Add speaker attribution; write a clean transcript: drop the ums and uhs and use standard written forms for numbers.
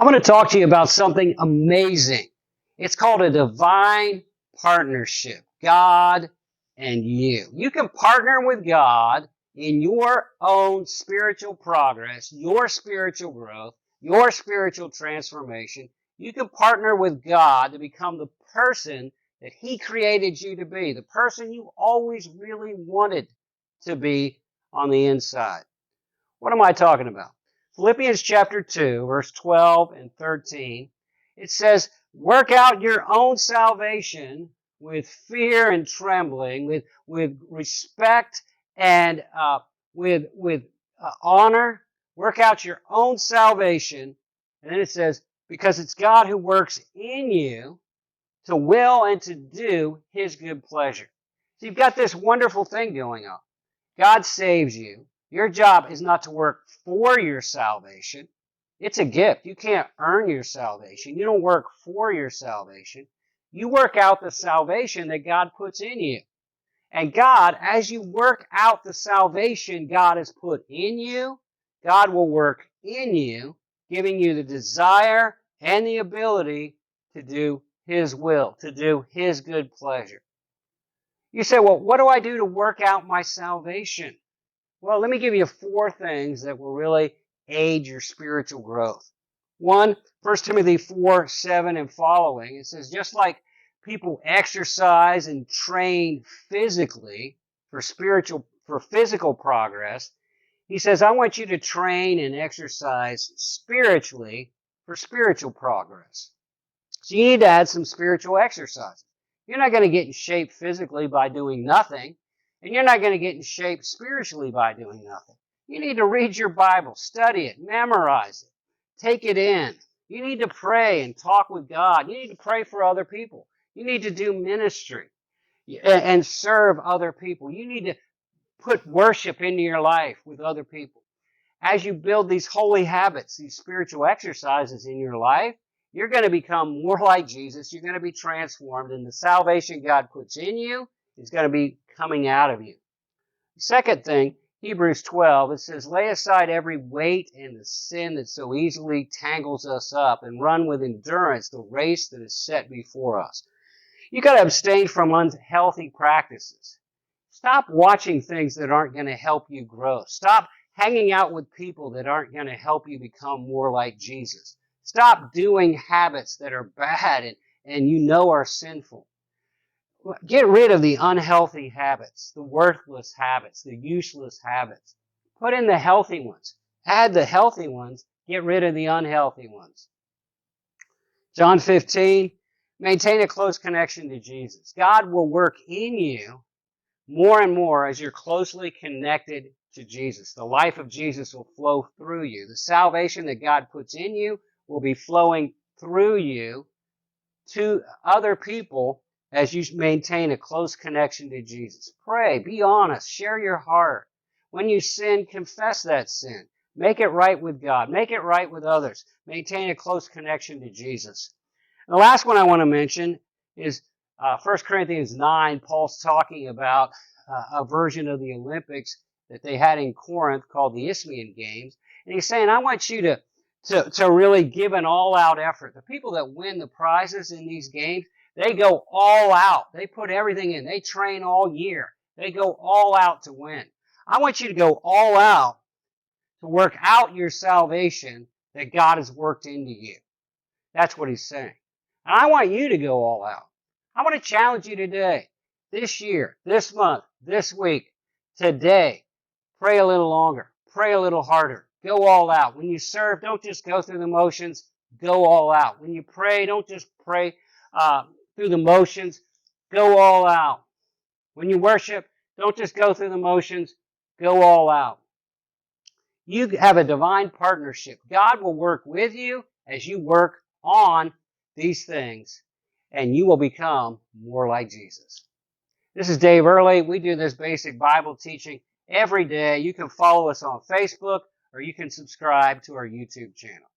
Speaker 1: I'm going to talk to you about something amazing. It's called a divine partnership. God and you. You can partner with God in your own spiritual progress, your spiritual growth, your spiritual transformation. You can partner with God to become the person that He created you to be, the person you always really wanted to be on the inside. What am I talking about? Philippians chapter 2, verse 12 and 13. It says, work out your own salvation with fear and trembling, with respect and with honor. Work out your own salvation. And then it says, because it's God who works in you to will and to do His good pleasure. So you've got this wonderful thing going on. God saves you. Your job is not to work for your salvation. It's a gift. You can't earn your salvation. You don't work for your salvation. You work out the salvation that God puts in you. And God, as you work out the salvation God has put in you, God will work in you, giving you the desire and the ability to do His will, to do His good pleasure. You say, well, what do I do to work out my salvation? Well, let me give you 4 things that will really aid your spiritual growth. 1, 1 Timothy 4, 7 and following. It says, just like people exercise and train physically for physical progress, he says, I want you to train and exercise spiritually for spiritual progress. So you need to add some spiritual exercise. You're not going to get in shape physically by doing nothing. And you're not going to get in shape spiritually by doing nothing. You need to read your Bible, study it, memorize it, take it in. You need to pray and talk with God. You need to pray for other people. You need to do ministry and serve other people. You need to put worship into your life with other people. As you build these holy habits, these spiritual exercises in your life, you're going to become more like Jesus. You're going to be transformed, and the salvation God puts in you is going to be coming out of you. The second thing, Hebrews 12, it says, lay aside every weight and the sin that so easily tangles us up and run with endurance the race that is set before us. You've got to abstain from unhealthy practices. Stop watching things that aren't going to help you grow. Stop hanging out with people that aren't going to help you become more like Jesus. Stop doing habits that are bad and you know are sinful. Get rid of the unhealthy habits, the worthless habits, the useless habits. Put in the healthy ones. Add the healthy ones. Get rid of the unhealthy ones. John 15, maintain a close connection to Jesus. God will work in you more and more as you're closely connected to Jesus. The life of Jesus will flow through you. The salvation that God puts in you will be flowing through you to other people as you maintain a close connection to Jesus. Pray, be honest, share your heart. When you sin, confess that sin. Make it right with God. Make it right with others. Maintain a close connection to Jesus. And the last one I want to mention is 1 Corinthians 9. Paul's talking about a version of the Olympics that they had in Corinth called the Isthmian Games. And he's saying, I want you to really give an all-out effort. The people that win the prizes in these games, they go all out. They put everything in. They train all year. They go all out to win. I want you to go all out to work out your salvation that God has worked into you. That's what he's saying. And I want you to go all out. I want to challenge you today, this year, this month, this week, today. Pray a little longer. Pray a little harder. Go all out. When you serve, don't just go through the motions. Go all out. When you pray, don't just pray through the motions. Go all out. When you worship, don't just go through the motions. Go all out. You have a divine partnership. God will work with you as you work on these things, and you will become more like Jesus. This is Dave Early. We do this basic Bible teaching every day. You can follow us on Facebook, or you can subscribe to our YouTube channel.